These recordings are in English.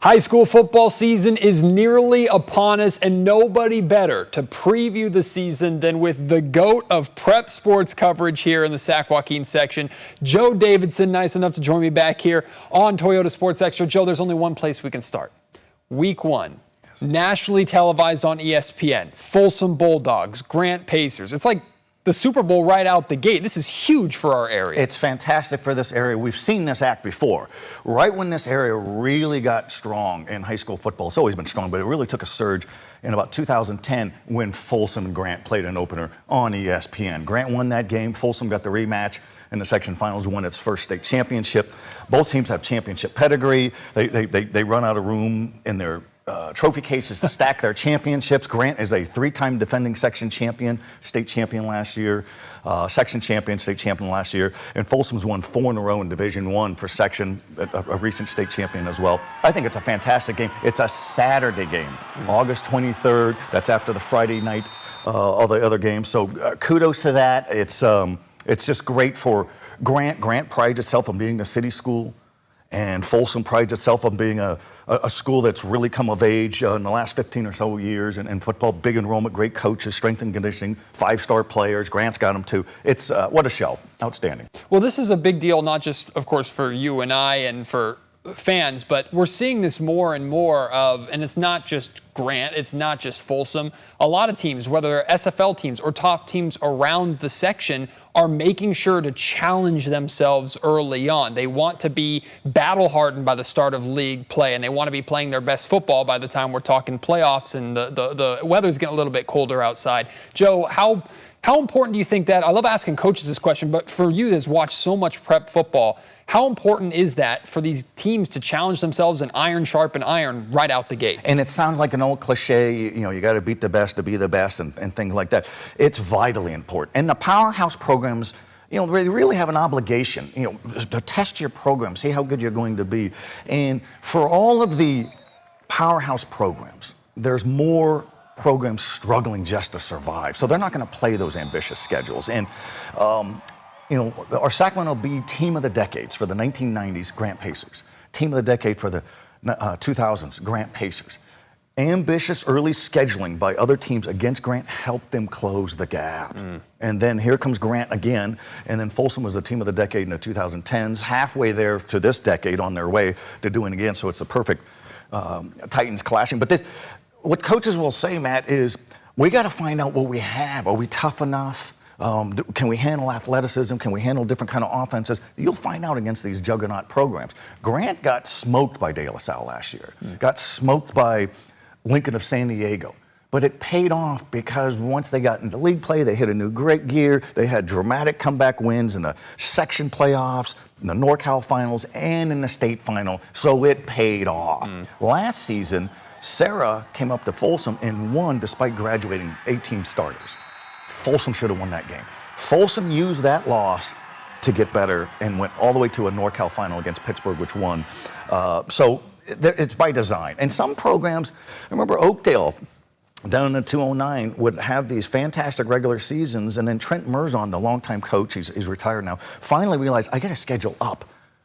High school football season is nearly upon us, and nobody better to preview the season than with the GOAT of prep sports coverage here in the Sac-Joaquin section, Joe Davidson, nice enough to join me back here on Toyota Sports Extra. Joe, there's only one place we can start. Week 1, nationally televised on ESPN, Folsom Bulldogs, Grant Pacers. It's like the Super Bowl right out the gate. This is huge for our area. It's fantastic for this area. We've seen this act before. Right when this area really got strong in high school football, it's always been strong, but it really took a surge in about 2010 when Folsom and Grant played an opener on ESPN. Grant won that game. Folsom got the rematch in the section finals, won its first state championship. Both teams have championship pedigree. They run out of room in their trophy cases to stack their championships. Grant is a 3-time defending section champion, state champion last year, section champion, state champion last year, and Folsom's won 4 in a row in Division I for section, a recent state champion as well. I think it's a fantastic game. It's a Saturday game, August 23rd. That's after the Friday night, all the other games. So kudos to that. It's just great for Grant. Grant prides itself on being a city school, and Folsom prides itself on being a school that's really come of age in the last 15 or so years in football. Big enrollment, great coaches, strength and conditioning, 5-star players. Grant's got them too. It's what a show. Outstanding. Well, this is a big deal, not just, of course, for you and I and for fans, but we're seeing this more and more of, and it's not just Grant, it's not just Folsom. A lot of teams, whether they're SFL teams or top teams around the section, are making sure to challenge themselves early on. They want to be battle-hardened by the start of league play, and they want to be playing their best football by the time we're talking playoffs and the weather's getting a little bit colder outside. Joe, how important do you think that? I love asking coaches this question, but for you that's watched so much prep football, how important is that for these teams to challenge themselves and iron sharpen iron right out the gate? And it sounds like an old cliche, you got to beat the best to be the best and things like that. It's vitally important. And the powerhouse programs, they really have an obligation, to test your program, see how good you're going to be. And for all of the powerhouse programs, there's more programs struggling just to survive. So they're not going to play those ambitious schedules. And our Sacramento Bee Team of the Decades for the 1990s, Grant Pacers. Team of the Decade for the 2000s, Grant Pacers. Ambitious early scheduling by other teams against Grant helped them close the gap. And then here comes Grant again, and then Folsom was the Team of the Decade in the 2010s, halfway there to this decade on their way to doing it again, so it's the perfect Titans clashing. But what coaches will say, Matt, is we got to find out what we have. Are we tough enough? Can we handle athleticism? Can we handle different kind of offenses? You'll find out against these juggernaut programs. Grant got smoked by De La Salle last year, got smoked by Lincoln of San Diego. But it paid off because once they got into league play, they hit a new great gear. They had dramatic comeback wins in the section playoffs, in the NorCal finals, and in the state final. So it paid off. Last season, Sarah came up to Folsom and won despite graduating 18 starters. Folsom should have won that game. Folsom used that loss to get better and went all the way to a NorCal final against Pittsburgh, which won. So it's by design. And some programs, I remember Oakdale down in the 209 would have these fantastic regular seasons, and then Trent Merzon, the longtime coach, he's retired now, finally realized, I got to schedule up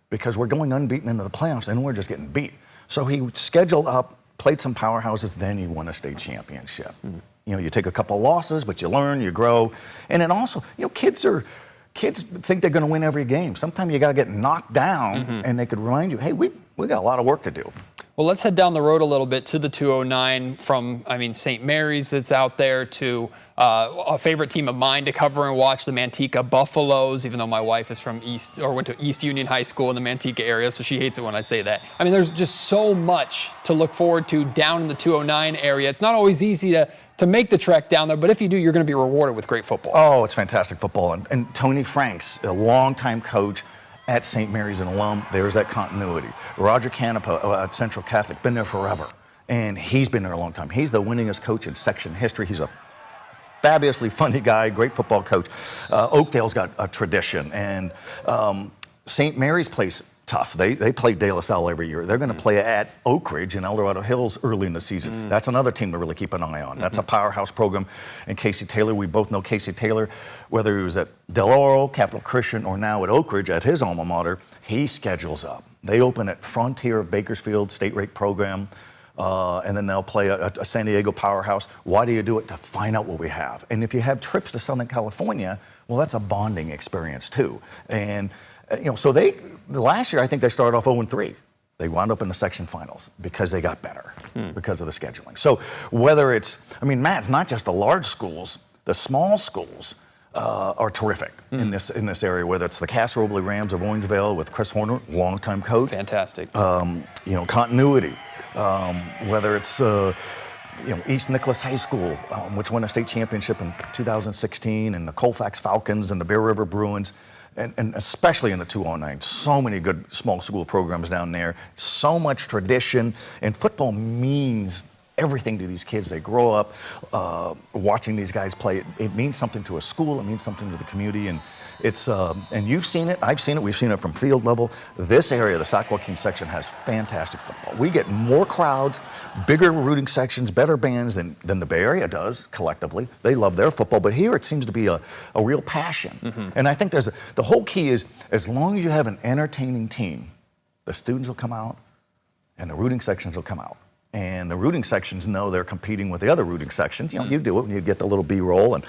because we're going unbeaten into the playoffs and we're just getting beat. So he scheduled up, played some powerhouses, then he won a state championship. You take a couple of losses, but you learn, you grow. And then also, kids think they're going to win every game. Sometimes you got to get knocked down, and they could remind you, hey, we got a lot of work to do. Well, let's head down the road a little bit to the 209 from, St. Mary's that's out there to a favorite team of mine to cover and watch, the Manteca Buffaloes, even though my wife is from went to East Union High School in the Manteca area, so she hates it when I say that. There's just so much to look forward to down in the 209 area. It's not always easy to make the trek down there, but if you do, you're going to be rewarded with great football. Oh, it's fantastic football. And Tony Franks, a longtime coach at St. Mary's, an alum, there's that continuity. Roger Canepa at Central Catholic, been there forever. And he's been there a long time. He's the winningest coach in section history. He's a fabulously funny guy, great football coach. Oakdale's got a tradition. And St. Mary's plays tough. They play De La Salle every year. They're going to play at Oak Ridge in El Dorado Hills early in the season. That's another team to really keep an eye on. That's a powerhouse program. And Casey Taylor, we both know Casey Taylor, whether he was at Del Oro, Capital Christian, or now at Oak Ridge at his alma mater, he schedules up. They open at Frontier of Bakersfield, state rate program. And then they'll play a San Diego powerhouse. Why do you do it? To find out what we have. And if you have trips to Southern California, well, that's a bonding experience too. And so last year I think they started off 0-3. They wound up in the section finals because they got better because of the scheduling. So whether Matt, it's not just the large schools, the small schools are terrific in this area, whether it's the Castro Robley Rams of Orangevale with Chris Horner, longtime coach. Fantastic. Continuity. Whether it's East Nicholas High School, which won a state championship in 2016, and the Colfax Falcons and the Bear River Bruins, and especially in the 209. So many good small school programs down there. So much tradition, and football means everything to these kids. They grow up watching these guys play. It means something to a school. It means something to the community, and it's and you've seen it. I've seen it. We've seen it from field level. This area, the Sac-Joaquin section, has fantastic football. We get more crowds, bigger rooting sections, better bands than the Bay Area does collectively. They love their football, but here it seems to be a real passion. And I think the whole key is, as long as you have an entertaining team, the students will come out, and the rooting sections will come out. And the rooting sections know they're competing with the other rooting sections. You do it when you get the little B-roll, and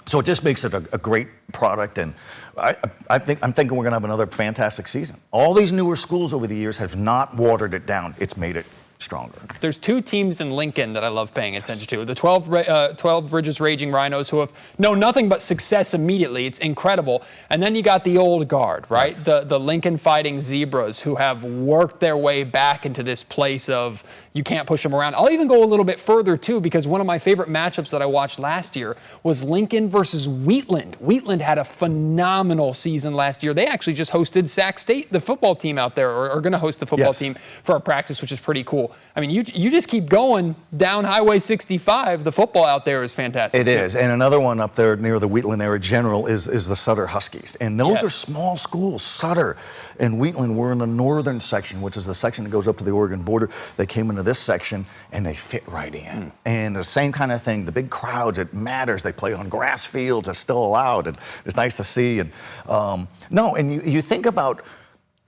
so it just makes it a great product. And I'm thinking we're going to have another fantastic season. All these newer schools over the years have not watered it down. It's made it stronger. There's two teams in Lincoln that I love paying attention to. The 12 Bridges Raging Rhinos, who have known nothing but success immediately. It's incredible. And then you got the old guard, right? Yes. The Lincoln Fighting Zebras, who have worked their way back into this place of you can't push them around. I'll even go a little bit further, too, because one of my favorite matchups that I watched last year was Lincoln versus Wheatland. Wheatland had a phenomenal season last year. They actually just hosted Sac State, the football team out there, or are going to host the football team for a practice, which is pretty cool. I mean, you just keep going down Highway 65. The football out there is fantastic. It is. And another one up there near the Wheatland area general is the Sutter Huskies. And those are small schools. Sutter and Wheatland were in the northern section, which is the section that goes up to the Oregon border. They came into this section, and they fit right in. And the same kind of thing, the big crowds, it matters. They play on grass fields. It's still allowed. And it's nice to see. And you think about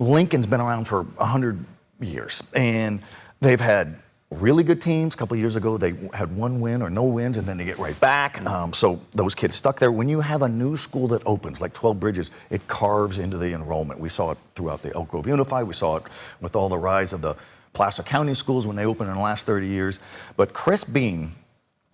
Lincoln's been around for 100 years. And they've had really good teams. A couple of years ago, they had one win or no wins, and then they get right back. So those kids stuck there. When you have a new school that opens, like 12 Bridges, it carves into the enrollment. We saw it throughout the Elk Grove Unified. We saw it with all the rise of the Placer County schools when they opened in the last 30 years. But Chris Bean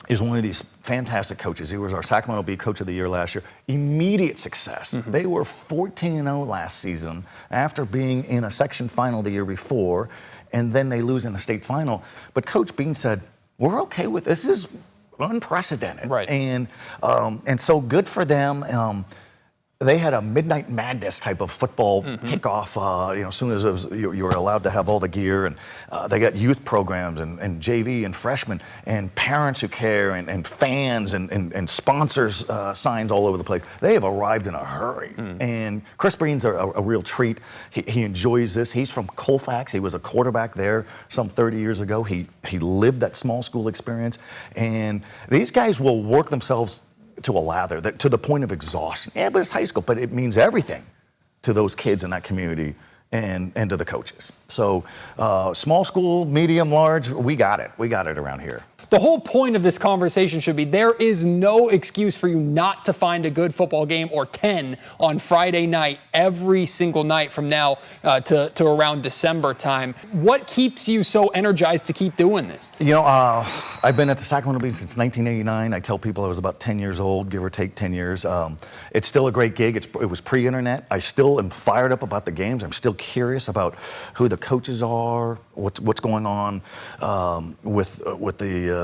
is one of these fantastic coaches. He was our Sacramento Bee Coach of the Year last year. Immediate success. They were 14-0 last season after being in a section final the year before, and then they lose in the state final. But Coach Bean said, we're okay with this. This is unprecedented. Right. And so good for them. They had a Midnight Madness type of football kickoff, as soon as you were allowed to have all the gear. And they got youth programs and JV and freshmen and parents who care and fans and sponsors signs all over the place. They have arrived in a hurry. And Chris Breen's a real treat. He enjoys this. He's from Colfax. He was a quarterback there some 30 years ago. He lived that small school experience. And these guys will work themselves to a lather, to the point of exhaustion. Yeah, but it's high school, but it means everything to those kids in that community and to the coaches. So small school, medium, large, we got it. We got it around here. The whole point of this conversation should be there is no excuse for you not to find a good football game or 10 on Friday night every single night from now to around December time. What keeps you so energized to keep doing this? I've been at the Sacramento Bee since 1989. I tell people I was about 10 years old, give or take 10 years. It's still a great gig. It was pre-internet. I still am fired up about the games. I'm still curious about who the coaches are, what's going on with the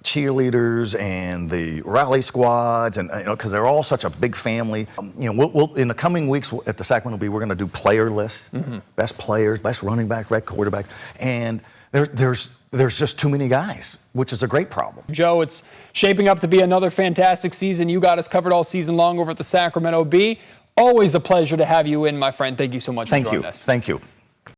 cheerleaders and the rally squads, and because they're all such a big family. We'll in the coming weeks at the Sacramento Bee, we're going to do player lists, best players, best running back, best quarterback, and there's just too many guys, which is a great problem. Joe, it's shaping up to be another fantastic season. You got us covered all season long over at the Sacramento Bee. Always a pleasure to have you in, my friend. Thank you so much for joining us. Thank you.